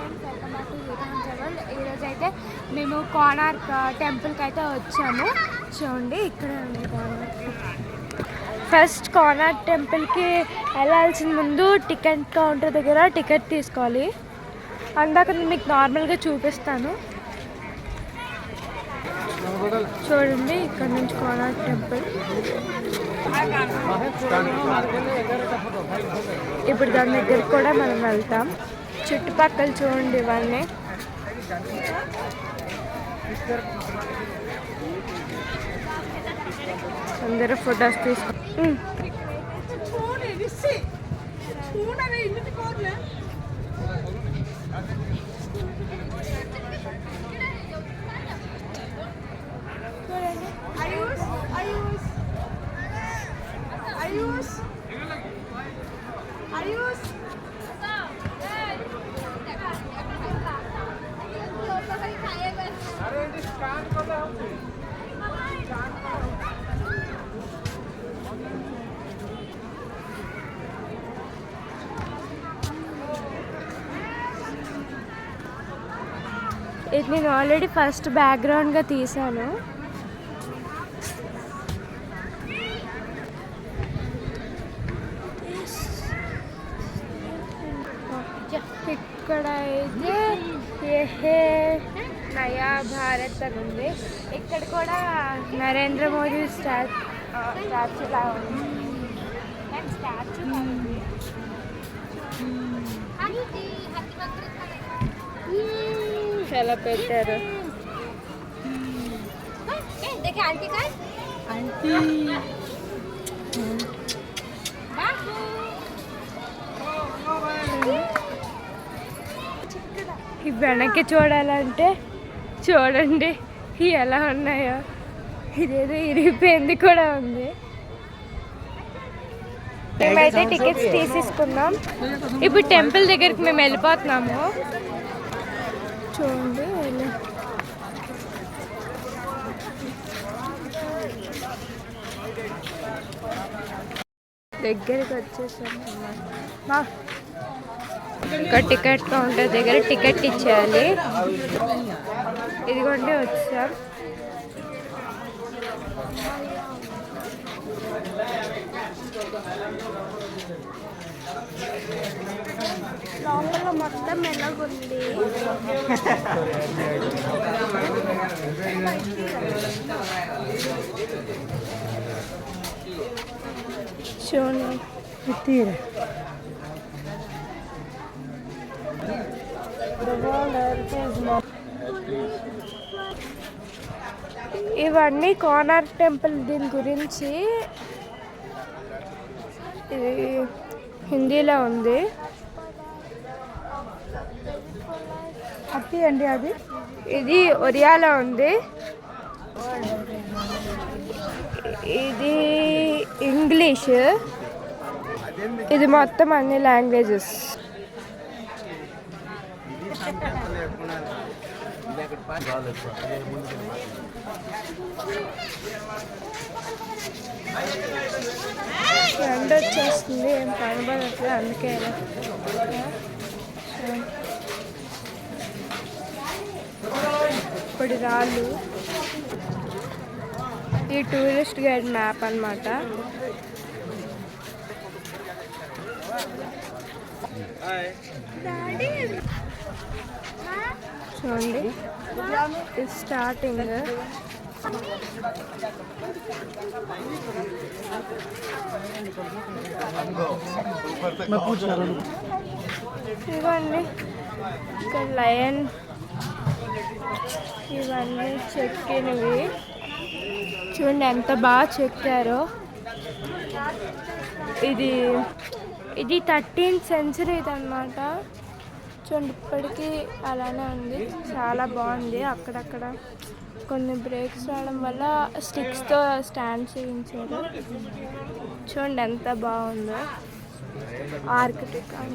Friends, welcome back to U turn travel. ఈరోజు అయితే మేము కోనార్క్ టెంపుల్కి అయితే వచ్చాము. చూడండి, ఇక్కడే ఉంది కోనార్క్. ఫస్ట్ కోనార్క్ టెంపుల్కి వెళ్ళాల్సిన ముందు టికెట్ కౌంటర్ దగ్గర టికెట్ తీసుకోవాలి. అందాక నేను మీకు నార్మల్గా చూపిస్తాను. చూడండి, ఇక్కడ నుంచి కోనార్క్ టెంపుల్. ఇప్పుడు దాని దగ్గరికి కూడా మనం వెళ్తాం. చుట్టుపక్కల చూడండి, ఇవన్నీ అందరూ ఫొటోస్ తీసుకో. ఇది నేను ఆల్రెడీ ఫస్ట్ బ్యాక్గ్రౌండ్గా తీసాను. ఇక్కడ అయితే ఏహే నయా భారత్ అని ఉంది. ఇక్కడ కూడా నరేంద్ర మోదీ స్టాచ్యూ లా ఉంది. స్టాచ్యూ ఉంది. చాలా పెట్టారు. ఈ వెనక్కి చూడాలంటే చూడండి ఎలా ఉన్నాయో. ఇదేదో ఇరిగిపోయింది కూడా ఉంది. మేమైతే టికెట్స్ తీసేసుకున్నాం. ఇప్పుడు టెంపుల్ దగ్గరికి మేము వెళ్ళిపోతున్నాము. చూడండి, దగ్గరికి వచ్చేసాము. ఇక్కడ టికెట్ కౌంటర్ దగ్గర టికెట్ ఇచ్చేయాలి. ఇదిగోండి, వచ్చాం. లోపల మొత్తం ఎలాగుంది. చూడండి, ఇవన్నీ కోనార్క్ టెంపుల్. దీని గురించి ఇది హిందీలో ఉంది. అండి అది ఇది ఒరియాలో ఉంది. ఇది ఇంగ్లీష్. ఇది మొత్తం అన్ని లాంగ్వేజెస్. ఎండ వచ్చేస్తుంది, ఏం కనబడట్లేదు, అందుకే ఇప్పుడు రాళ్ళు. ఈ టూరిస్ట్ గైడ్ మ్యాప్ అన్నమాట. చూడండి, స్టార్టింగ్ ఇవన్నీ ఇక్కడ లయన్, ఇవన్నీ చెక్కినవి. చూడండి ఎంత బాగా చెక్కారో. ఇది 13th సెంచరీది అన్నమాట. చూడండి, ఇప్పటికీ అలానే ఉంది. చాలా బాగుంది. అక్కడక్కడ కొన్ని బ్రేక్స్ రావడం వల్ల స్టిక్స్తో స్టాండ్ చేయించారు. చూడండి ఎంత బాగుందో. ఆర్కిటెక్చర్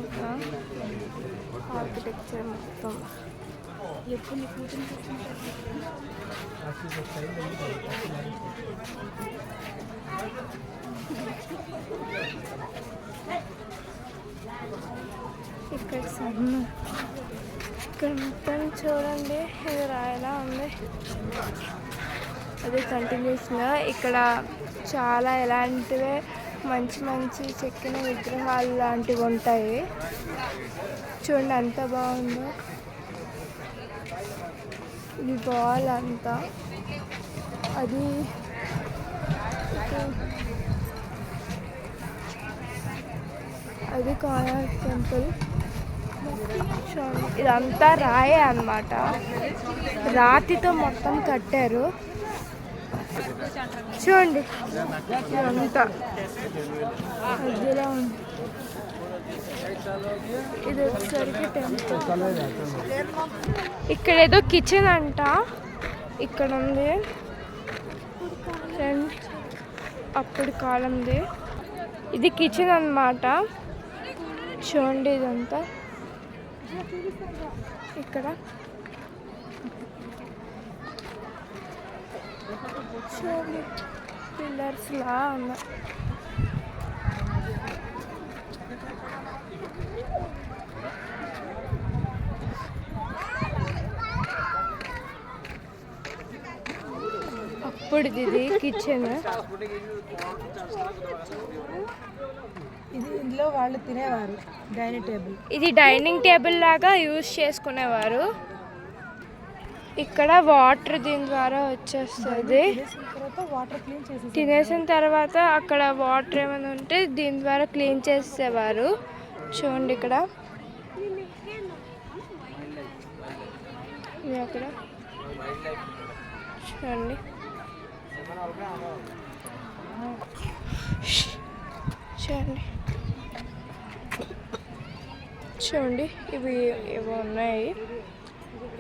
మొత్తం. ఇక్కడ సన్న ఇక్కడ మొత్తం చూడండి, ఇది రాయలా ఉంది. అది కంటిన్యూస్గా ఇక్కడ చాలా ఎలాంటివే మంచి మంచి చెక్కిన విగ్రహాలు లాంటివి ఉంటాయి. చూడండి ఎంత బాగుందో. ఇది బాల్ అంతా. అది అది కోనార్క్ టెంపుల్. చూడండి ఇదంతా రాయే అన్నమాట, రాతితో మొత్తం కట్టారు. చూడండి ఇదంతా మధ్యలో ఉంది. ఇది వచ్చేసరికి టెంపుల్. ఇక్కడ ఏదో కిచెన్ అంట, ఇక్కడ ఉంది ఫ్రెండ్, అప్పుడు కాలంది. ఇది కిచెన్ అన్నమాట. చూడండి ఇదంతా ఇక్కడ. చూడండి పిల్లర్స్ లా ఉన్నాయి. అప్పుడు ఇది కిచెన్. ఇది ఇందులో వాళ్ళు తినేవారు డైనింగ్ టేబుల్. ఇది డైనింగ్ టేబుల్ లాగా యూజ్ చేసుకునేవారు. ఇక్కడ వాటర్ దీని ద్వారా వచ్చేస్తుంది. తినేసిన తర్వాత అక్కడ వాటర్ ఏమైనా ఉంటే దీని ద్వారా క్లీన్ చేసేవారు. చూడండి ఇక్కడ అక్కడ చూడండి. చూడండి చూడండి ఇవి ఉన్నాయి.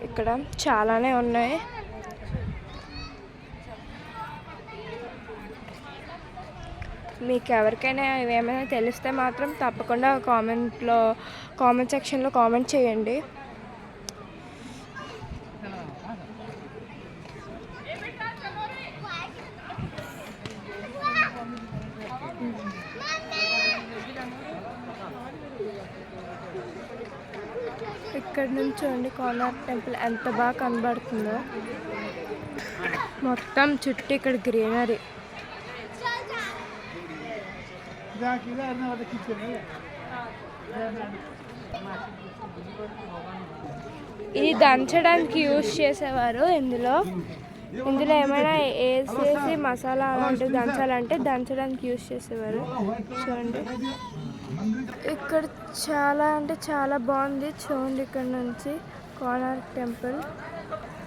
ఇక్కడ చాలానే ఉన్నాయి. మీకు ఎవరికైనా ఏమైనా తెలిస్తే మాత్రం తప్పకుండా కామెంట్ సెక్షన్లో కామెంట్ చేయండి. ఇక్కడ నుంచి చూడండి కోనార్క్ టెంపుల్ ఎంత బాగా కనబడుతుందో. మొత్తం చుట్టూ ఇక్కడ గ్రీనరీ. ఇది దంచడానికి యూజ్ చేసేవారు. ఇందులో ఏమైనా వేసేసి మసాలా అలాంటివి దంచాలంటే దంచడానికి యూజ్ చేసేవారు. చూడండి ఇక్కడ చాలా అంటే చాలా బాగుంది. చూడండి ఇక్కడ నుంచి కోనార్క్ టెంపుల్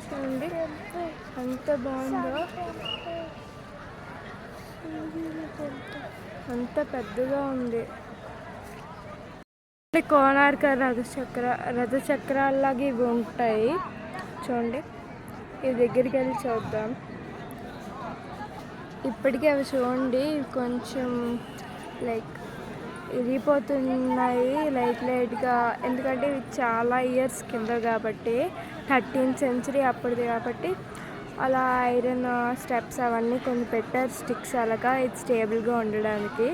చూడండి ఎంత బాగుందో. అంత పెద్దగా ఉంది. కోనార్క్ రథచక్రాల్లాగా ఇవి ఉంటాయి. చూడండి ఇవి దగ్గరికి వెళ్ళి చూద్దాం. ఇప్పటికీ అవి చూడండి కొంచెం లైక్ ఇరిగిపోతున్నాయి లైట్గా. ఎందుకంటే ఇవి చాలా ఇయర్స్ కింద కాబట్టి, 13th century అప్పటిది కాబట్టి అలా ఐరన్ స్టెప్స్ అవన్నీ కొన్ని పెట్టారు, స్టిక్స్ అలాగా ఇది స్టేబుల్గా ఉండడానికి.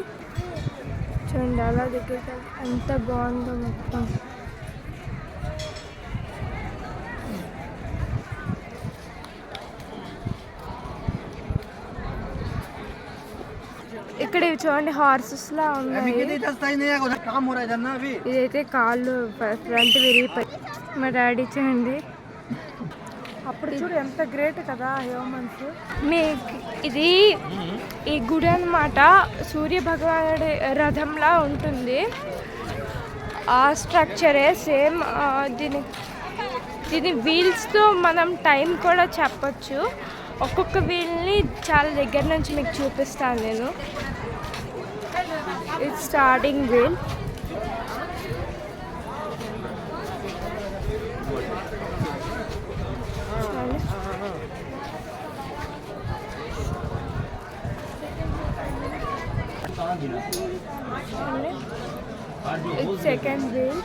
చూడండి అలా దగ్గరికి ఎంత బాగుందో మొత్తం. ఇక్కడ ఇవి చూడండి హార్సెస్ లా ఉన్నాయి. ఇదైతే కాళ్ళు ఫ్రంట్ విరిగిపోయి. మా డాడీ చూడండి అప్పుడు చూడు ఎంత గ్రేట్ కదా హ్యూమన్స్. ఇది ఈ గుడి అన్నమాట సూర్య భగవానుడి రథంలా ఉంటుంది. ఆ స్ట్రక్చరే సేమ్. దీని వీల్స్తో మనం టైం కూడా చెప్పచ్చు. ఒక్కొక్క వీల్ని చాలా దగ్గర నుంచి మీకు చూపిస్తాను నేను. ఇది స్టార్టింగ్ వీల్. ఇది సెకండ్ వీల్.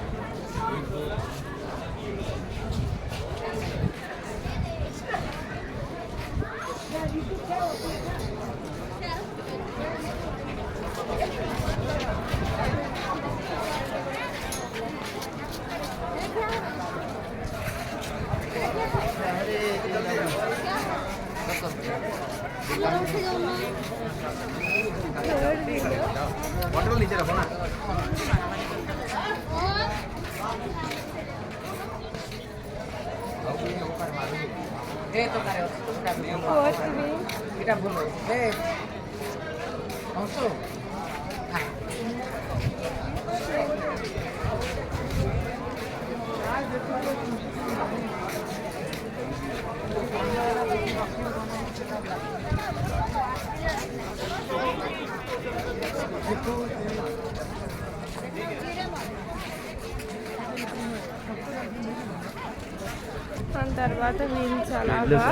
बॉटल नीचे रखो ना ए तो करे এটা বলো এ অংশ దాని తర్వాత వీల్స్ అలాగా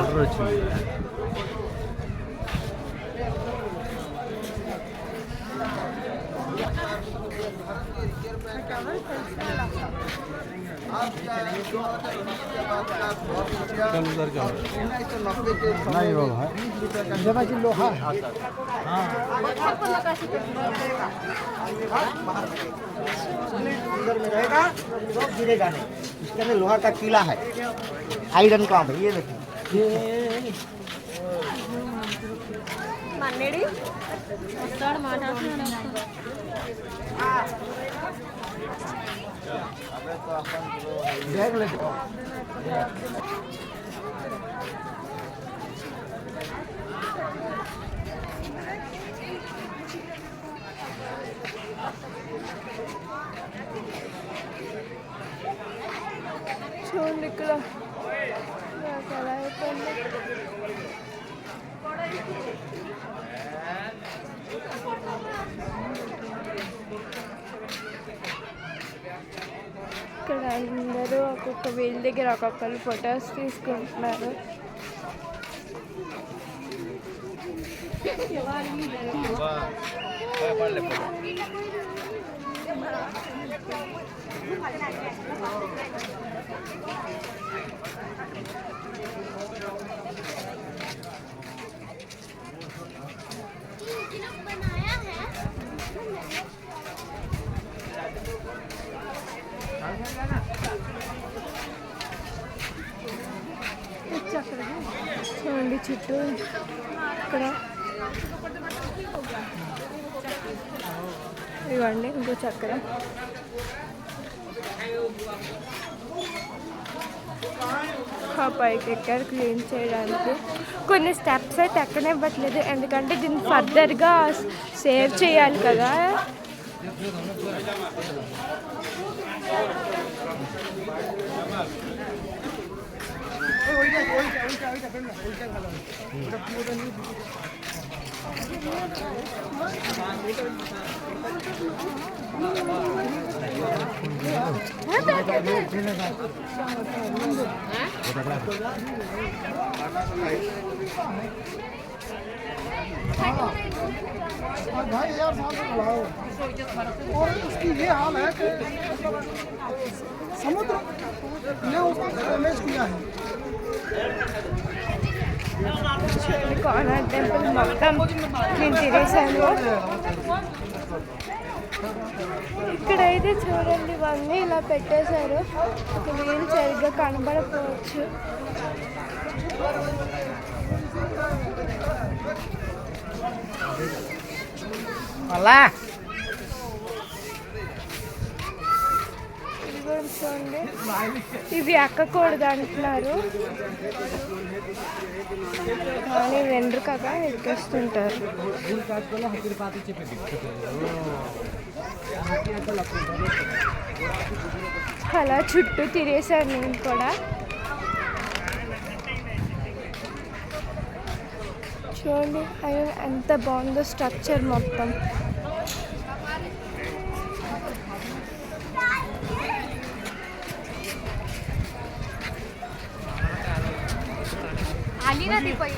नहीं बाबा जगह की लोहा है अंदर में रहेगा तो गिरेगा नहीं इसके अंदर लोहा का किला है आयरन का है ये देखिए మన్నేడి వస్తాడు మాట్లాడుతున్నాడు देख ले చూడండి ఇక్కడ నాకు ఎలా అయిపోయింది ఇక్కడ అందరూ ఒక్కొక్క వీల్ దగ్గర ఒక్కొక్కరు ఫొటోస్ తీసుకుంటున్నారు చూడండి చుట్టూ ఇక్కడ ఇవ్వండి ఇంకో చక్కెర పైకి ఎక్కారు క్లీన్ చేయడానికి కొన్ని స్టెప్స్ అయితే ఎక్కనివ్వట్లేదు ఎందుకంటే దీన్ని ఫర్దర్గా సేవ్ చేయాలి కదా भाई यार साथ में बुलाओ और उसकी ये हाल है कि समुद्र ने उसको डैमेज किया है కోనార్క్ టెంపుల్ మొత్తం నేను తిరిగేసాను ఇక్కడైతే చూడండి ఇవన్నీ ఇలా పెట్టేశారు వీలు సరిగ్గా కనబడకపోవచ్చు అలా ఇది కూడా చూడండి ఇవి ఎక్కకూడదు అంటున్నారు కానీ వెండ్రు కదా ఎక్కేస్తుంటారు అలా చుట్టూ తిరిగేశాను నేను కూడా చూడండి అయ్యో ఎంత బాగుందో స్ట్రక్చర్ మొత్తం आली ना दीपई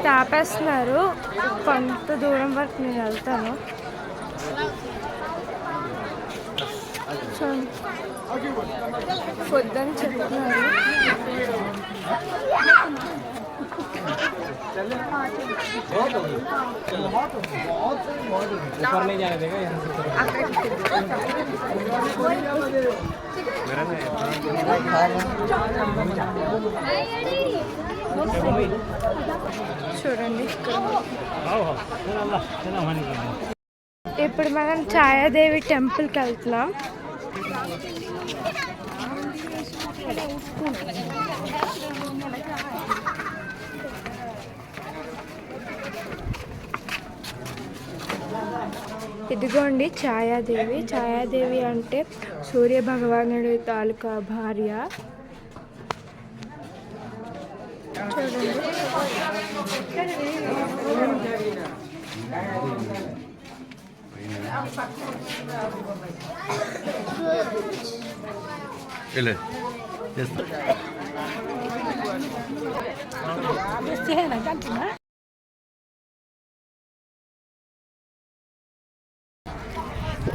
అయితే ఆపేస్తున్నారు. కొంత దూరం వరకు నేను వెళ్తాను. వద్దని చెప్తున్నారు. చూడండి ఇప్పుడు మనం ఛాయాదేవి టెంపుల్కి వెళ్తున్నాం. ఇదిగోండి ఛాయాదేవి. ఛాయాదేవి అంటే సూర్య భగవానుడి తాలూకా భార్య. చూడండి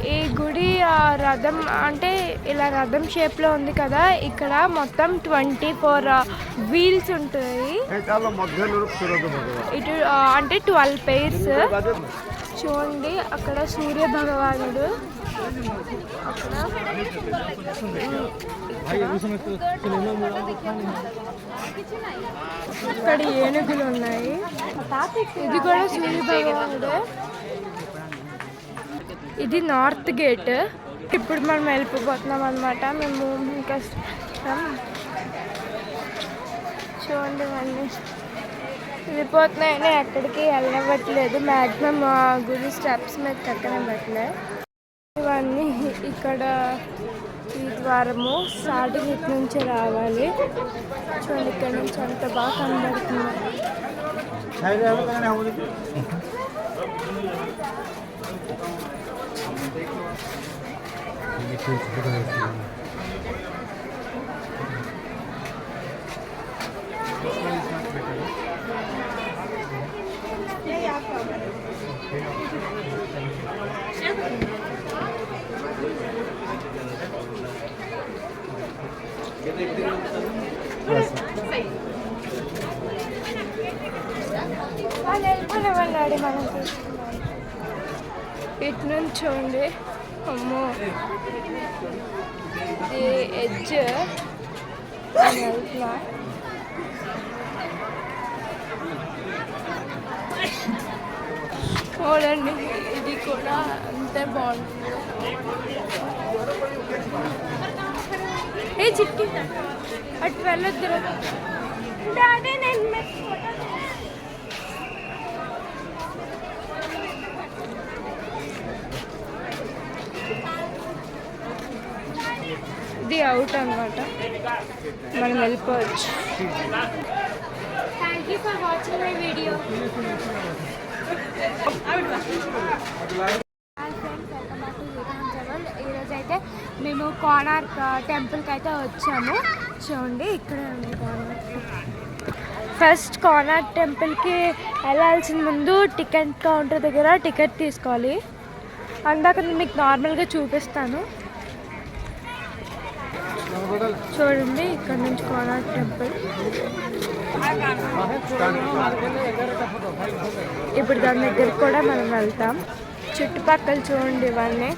ఈ గుడి రథం అంటే ఇలా రథం షేప్లో ఉంది కదా. ఇక్కడ మొత్తం 24 వీల్స్ ఉంటాయి. ఇటు అంటే 12 pairs. చూడండి అక్కడ సూర్య భగవానుడు, అక్కడ ఏనుగులు ఉన్నాయి. ఇది కూడా సూర్య భగవానుడే. ఇది నార్త్ గేట్. ఇప్పుడు మనం వెళ్ళిపోతున్నాం అన్నమాట. మేము ఇంకా చూడండి అన్నీ వెళ్ళిపోతున్నాయని ఎక్కడికి వెళ్ళవట్లేదు. మ్యాక్సిమం గుడి స్టెప్స్ మీద ఎక్కనవట్లే. ఇవన్నీ ఇక్కడ ఈ ద్వారము స్టార్టింగ్ ఇటు నుంచి రావాలి. చూడండి ఇక్కడ నుంచి అంత బాగా కనబడుతుంది. వెళ్ళిపోయినవ్వండి మనం తీసుకున్నాం. ఇటు నుంచి చూడండి. అమ్మో ఇది ఎడ్జ్ వెళ్తున్నా. చూడండి ఇది కూడా అంతే బాగుంటుంది. ఏ చిట్టి అటు వెళ్ళొద్దు డాడీ. నేను ఇది అవుట్ అన్నమాట. మనం వెళ్ళిపోవచ్చు. Thank you for watching my video. ఈరోజు అయితే మేము కోణార్క్ టెంపుల్కి అయితే వచ్చాము. చూడండి ఇక్కడే ఉంది కోణార్క్. ఫస్ట్ కోణార్క్ టెంపుల్కి వెళ్ళాల్సిన ముందు టికెట్ కౌంటర్ దగ్గర టికెట్ తీసుకోవాలి. అందాక మీకు నార్మల్గా చూపిస్తాను. చూడండి ఇక్కడ నుంచి కోణార్క్ టెంపుల్. ఇప్పుడు దాని దగ్గరికి కూడా మనం వెళ్తాం. చుట్టుపక్కల చూడండి ఇవన్నీ.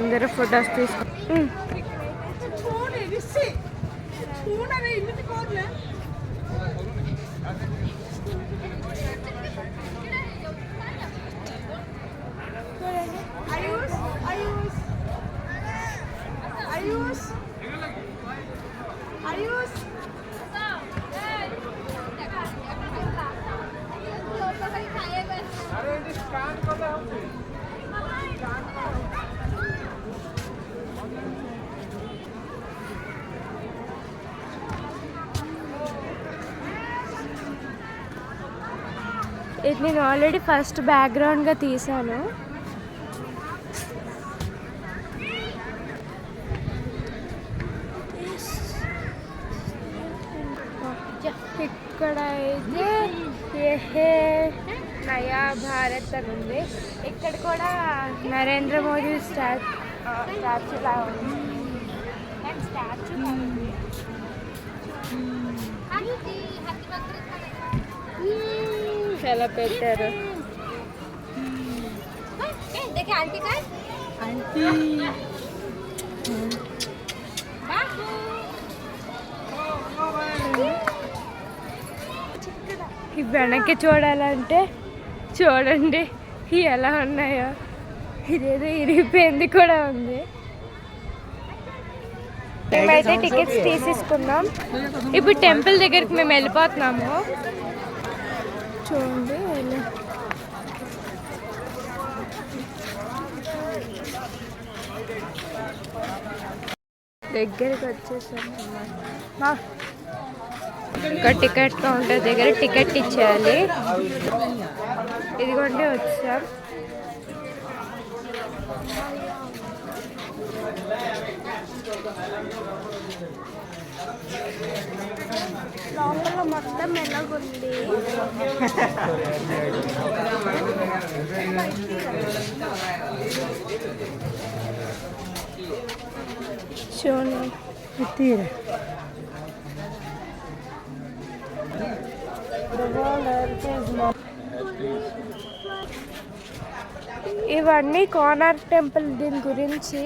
అందరూ ఫొటోస్ తీసుకో. ఇది నేను ఆల్రెడీ ఫస్ట్ బ్యాక్గ్రౌండ్గా తీసాను. హే నయా భారత్ అని ఉంది. ఇక్కడ కూడా నరేంద్ర మోదీ స్టాచ్యూ లా ఉంది. ఎలా పెట్టారు ఈ వెనక్కి చూడాలంటే చూడండి ఎలా ఉన్నాయో. ఇదేదో ఇరిగిపోయింది కూడా ఉంది. మేమైతే టికెట్స్ తీసేసుకున్నాం. ఇప్పుడు టెంపుల్ దగ్గరికి మేము వెళ్ళిపోతున్నాము. చూడండి దగ్గరికి వచ్చేసాము. ఇంకా టికెట్ కౌంటర్ దగ్గర టికెట్ ఇచ్చేయాలి. ఇదిగోండి వచ్చాం. లోపల మొత్తం ఎలాగుంది. చూడండి ఇవన్నీ కోనార్క్ టెంపుల్. దీని గురించి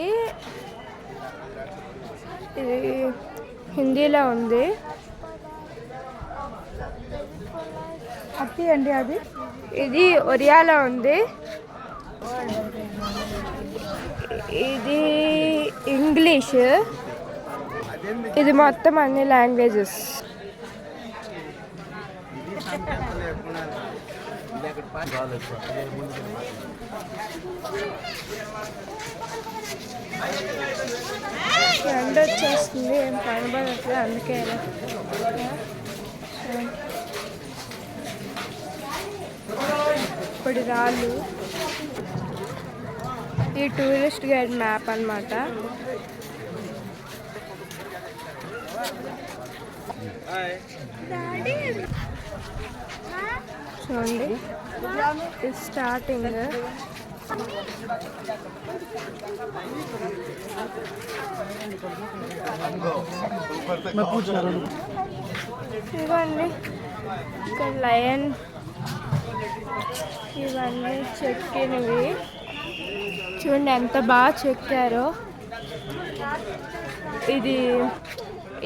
ఇది హిందీలో ఉంది. అత్తి అండి అది. ఇది ఒరియాలో ఉంది. ఇది ఇంగ్లీష్. ఇది మొత్తం అన్ని లాంగ్వేజెస్. ఎండ వచ్చేస్తుంది, ఏం కనబడట్లేదు, అందుకే ఇప్పుడు రాళ్ళు. ఈ టూరిస్ట్ గైడ్ మ్యాప్ అన్నమాట. చూడండి స్టార్టింగ్. ఇవన్నీ ఇక్కడ లయన్, ఇవన్నీ చెక్కినవి. చూడండి ఎంత బాగా చెక్కారో.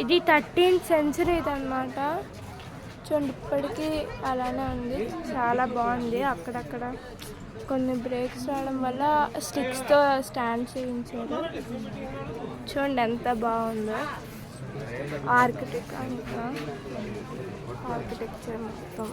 ఇది 13th century అన్నమాట. చూడండి ఇప్పటికీ అలానే ఉంది. చాలా బాగుంది. అక్కడక్కడ కొన్ని బ్రేక్స్ రావడం వల్ల స్టిక్స్తో స్టాండ్ చేయించారు. చూడండి ఎంత బాగుందో. ఆర్కిటెక్చర్ మొత్తం.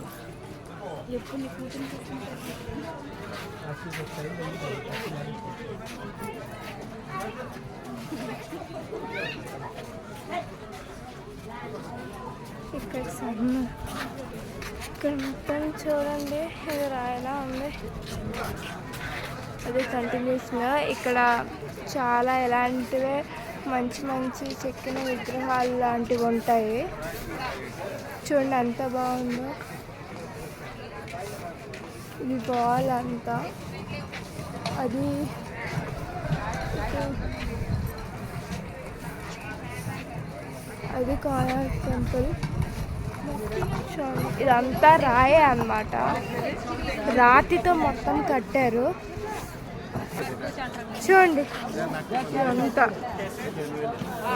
ఇక్కడ మొత్తం చూడండి ఇది రాయలా ఉంది. అది కంటిన్యూస్గా ఇక్కడ చాలా ఎలాంటివే మంచి మంచి చెక్కిన విగ్రహాలు లాంటివి ఉంటాయి. చూడండి ఎంత బాగుందో. ఇది బాల్ అంతా. అది కోనార్క్ టెంపుల్. చూడండి ఇదంతా రాయే అన్నమాట. రాతితో మొత్తం కట్టారు. చూడండి ఇదంతా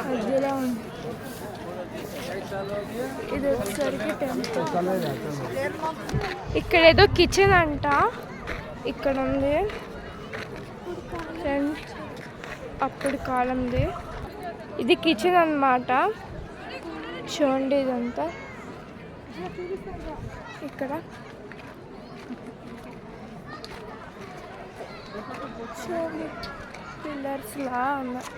మధ్యలో ఉంది. ఇది వచ్చేసరికి టెంపుల్. ఇక్కడ ఏదో కిచెన్ అంట. ఇక్కడ ఉంది ఫ్రెండ్స్, అప్పుడు కాలంది. ఇది కిచెన్ అన్నమాట. చూడండి ఇదంతా. ఇక్కడ చూడండి పిల్లర్స్ లా ఉన్నాయి.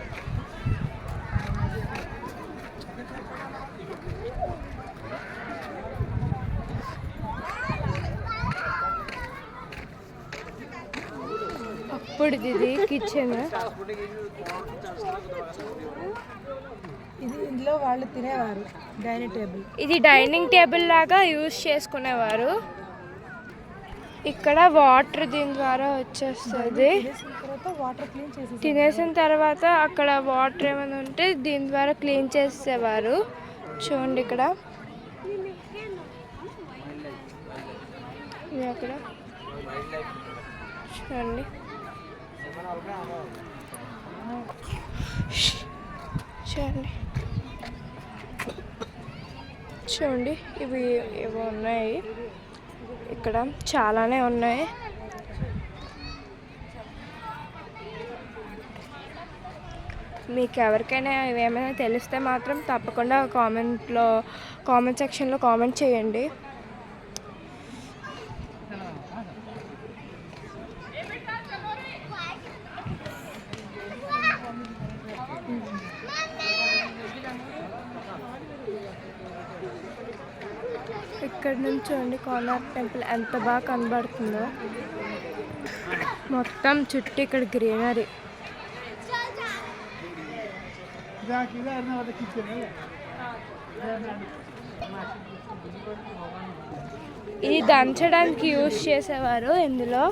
అప్పుడు ఇది కిచెన్. ఇది ఇంట్లో వాళ్ళు తినేవారు డైనింగ్ టేబుల్. ఇది డైనింగ్ టేబుల్ లాగా యూజ్ చేసుకునేవారు. ఇక్కడ వాటర్ దీని ద్వారా వచ్చేస్తుంది. తర్వాత వాటర్ క్లీన్ చేసి తినేసిన తర్వాత అక్కడ వాటర్ ఏమైనా ఉంటే దీని ద్వారా క్లీన్ చేసేవారు. చూడండి ఇక్కడ ఇది అక్కడ చూడండి. చూడండి చూడండి ఇవి ఉన్నాయి. ఇక్కడ చాలానే ఉన్నాయి. మీకు ఎవరికైనా ఏమైనా తెలిస్తే మాత్రం తప్పకుండా కామెంట్ సెక్షన్లో కామెంట్ చేయండి. ఇక్కడ నుంచి చూడండి కోనార్క్ టెంపుల్ ఎంత బాగా కనబడుతుందో. మొత్తం చుట్టూ ఇక్కడ గ్రీనరీ. ఇది దంచడానికి యూజ్ చేసేవారు. ఇందులో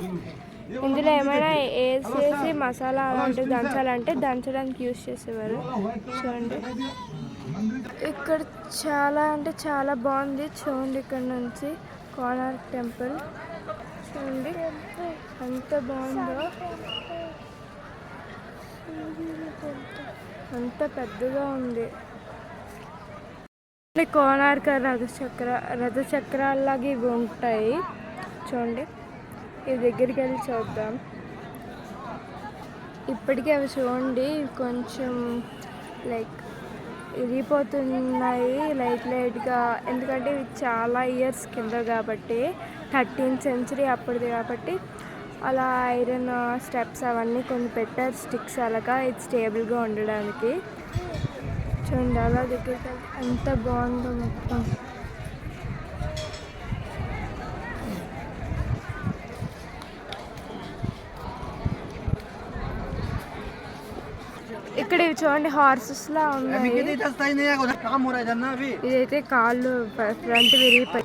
ఏమైనా వేసేసి మసాలా అలాంటివి దంచాలంటే దంచడానికి యూజ్ చేసేవారు. చూడండి ఇక్కడ చాలా అంటే చాలా బాగుంది. చూడండి ఇక్కడ నుంచి కోనార్క్ టెంపుల్ చూడండి ఎంత బాగుందో. అంత పెద్దగా ఉంది. కోనార్క్ రథచక్రాల్లాగా ఇవి ఉంటాయి. చూడండి ఈ దగ్గరికి వెళ్ళి చూద్దాం. ఇప్పటికీ అవి చూడండి కొంచెం లైక్ ఇరిగిపోతున్నాయి లైట్గా. ఎందుకంటే ఇవి చాలా ఇయర్స్ కింద కాబట్టి 13th century అప్పటిది కాబట్టి అలా ఐరన్ స్టెప్స్ అవన్నీ కొన్ని పెట్టారు, స్టిక్స్ అలాగా ఇది స్టేబుల్గా ఉండడానికి. చూడండి అలా దగ్గరికి వెళ్తే ఎంత బాగుందో మొత్తం. ఇక్కడ ఇవి చూడండి హార్సెస్ లా ఉన్నాయి. ఇదైతే కాళ్ళు ఫ్రంట్ విరిగిపోయి.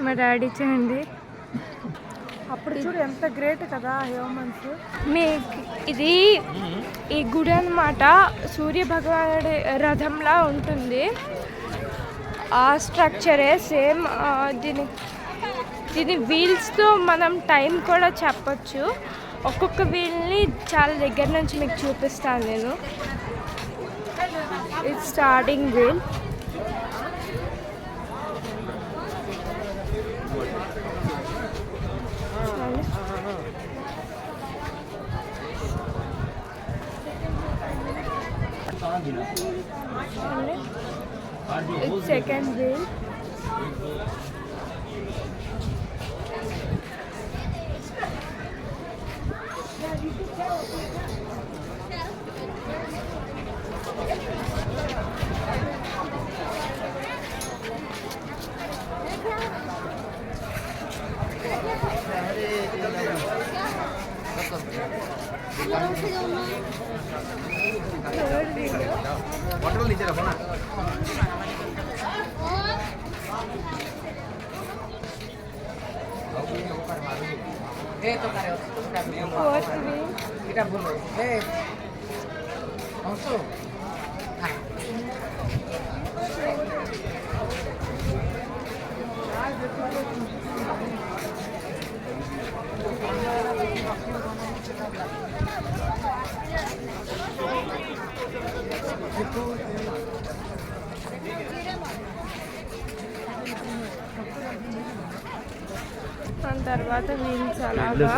మా డాడీ చూడండి అప్పుడు చూడు ఎంత గ్రేట్ కదా హ్యూమన్స్. ఇది ఈ గుడి అన్నమాట సూర్య భగవానుడి రథంలా ఉంటుంది. ఆ స్ట్రక్చరే సేమ్. దీని వీల్స్తో మనం టైం కూడా చెప్పచ్చు. ఒక్కొక్క వీల్ని చాలా దగ్గర నుంచి మీకు చూపిస్తాను నేను. ఇది starting wheel. It's second wheel. Fourth wheel. దాని తర్వాత వీల్స్ అలాగా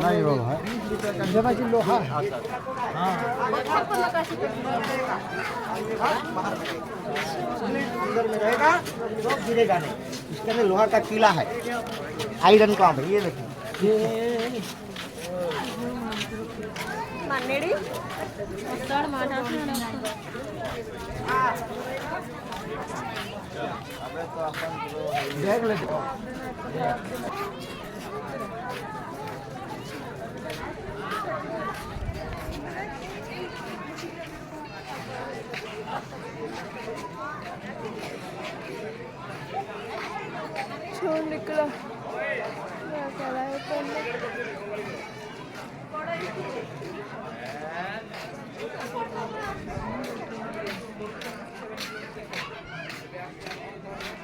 नहीं वो है जमा की लोहा है। अंदर में रहेगा तो गिरेगा नहीं। इसके अंदर लोहा का किला है, आयरन काम है। ये देखिए देख लेते ఇక్కడ నాకు ఎలా అయిపోయింది.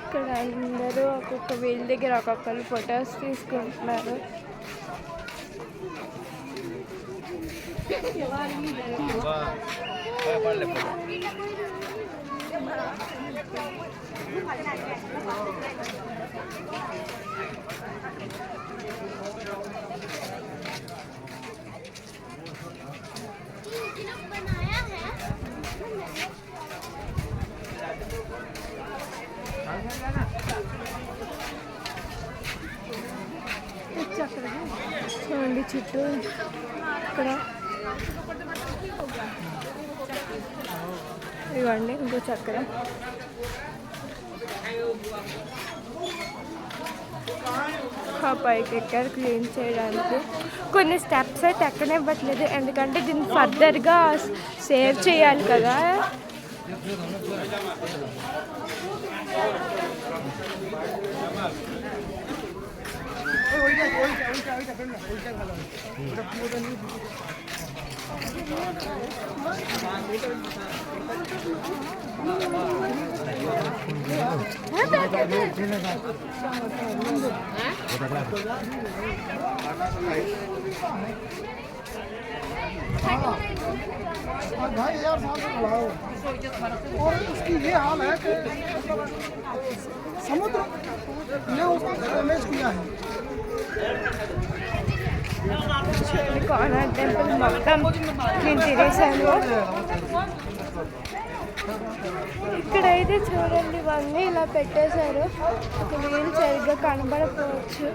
ఇక్కడ అందరూ ఒక్కొక్క వీల్ దగ్గర ఒక్కొక్కరు ఫొటోస్ తీసుకుంటున్నారు. చూడండి చుట్టూ ఇక్కడ ఇవ్వండి ఇంకో చక్రం. పైకి ఎక్కారు క్లీన్ చేయడానికి. కొన్ని స్టెప్స్ అయితే ఎక్కనివ్వట్లేదు, ఎందుకంటే దీన్ని ఫర్దర్గా సేవ్ చేయాలి కదా. भाई यार सामने खड़ाओ और उसकी ये हाल है कि समुद्र ने उसको डैमेज किया है. కోనార్క్ టెంపుల్ మొత్తం నేను తినేసాను. ఇక్కడైతే చూడండి ఇవన్నీ ఇలా పెట్టేశారు. వీళ్ళు సరిగ్గా కనబడకపోవచ్చు.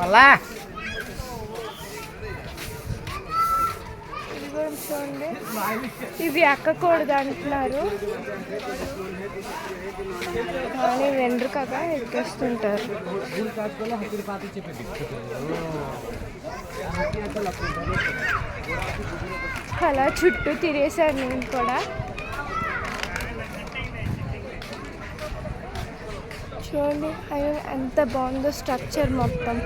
అలా ఇది కూడా చూడండి, ఇవి ఎక్కకూడదు అంటున్నారు కానీ వెంట్రుకగా ఎక్కేస్తుంటారు. అలా చుట్టూ తిరిగేశాను నేను కూడా. చూడండి అయ్యో ఎంత బాగుందో స్ట్రక్చర్ మొత్తం.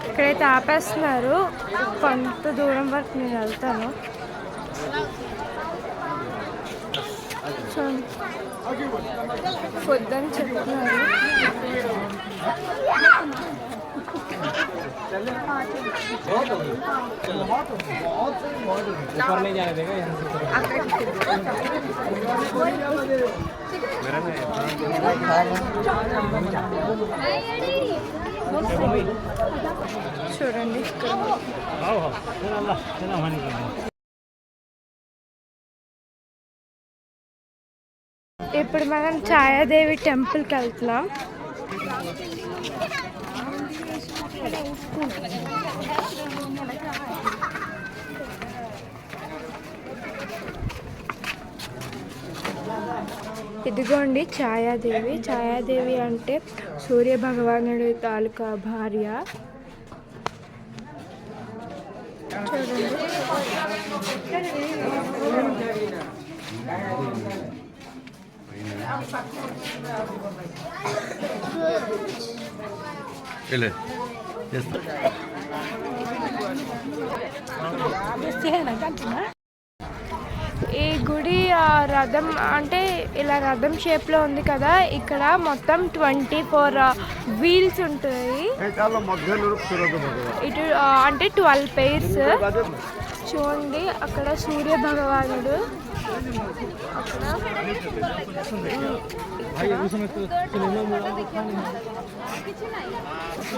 ఇక్కడైతే ఆపేస్తున్నారు, కొంత దూరం వరకు నేను వెళ్తాను. వద్దని చెప్తున్నారు. చూడండి ఇప్పుడు మనం ఛాయాదేవి టెంపుల్కి వెళ్తున్నాం. ఇదిగోండి ఛాయాదేవి. ఛాయాదేవి అంటే సూర్య భగవానుడి తాలూకా భార్య. చూడండి ఈ గుడి రథం అంటే ఇలా రథం షేప్లో ఉంది కదా. ఇక్కడ మొత్తం 24 వీల్స్ ఉంటాయి. ఇటు అంటే 12 pairs. చూడండి అక్కడ సూర్య భగవానుడు,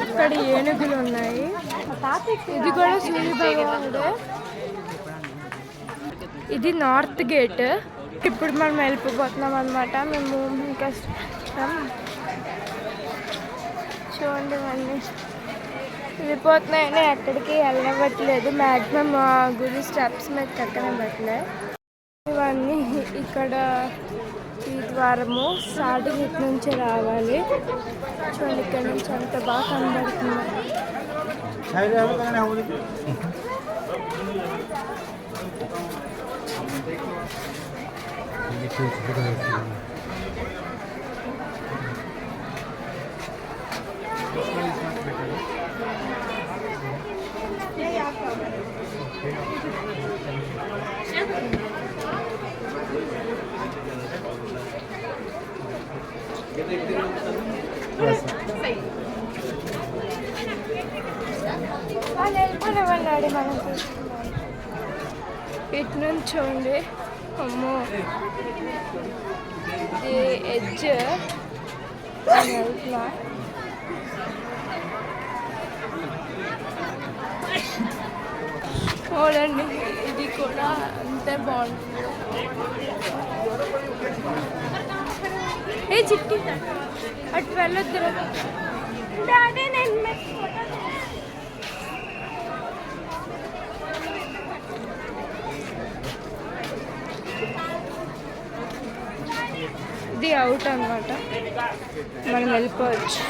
అక్కడ ఏనుగులు ఉన్నాయి. ఇది కూడా సూర్య భగవానుడే. ఇది నార్త్ గేట్. ఇప్పుడు మనం వెళ్ళిపోతున్నాం అనమాట. మేము ఇంకా చూడండి ఇవన్నీ వెళ్ళిపోతున్నాయని ఎక్కడికి వెళ్ళవట్లేదు. మ్యాక్సిమం గుడి స్టెప్స్ మీద ఎక్కనట్లే. ఇవన్నీ ఇక్కడ ఈ ద్వారము స్టార్టింగ్ ఇటు నుంచి రావాలి. చూడండి ఇక్కడ నుంచి అంత బాగా కనబడుతుంది. వెళ్ళిపోలేమన్నాడు మనం చూస్తున్నాం. ఇటు నుంచి చూడండి. అమ్మో ఇది ఎడ్జ్ వెళ్తున్నా. చూడండి ఇది కూడా అంతే బాగుంటుంది. ఏ చిట్టి అటు వెళ్ళొద్దు. డాడీ నేను ఇది అవుట్ అన్నమాట. మనం వెళ్ళిపోవచ్చు.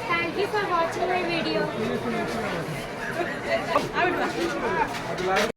Thank you for watching my video.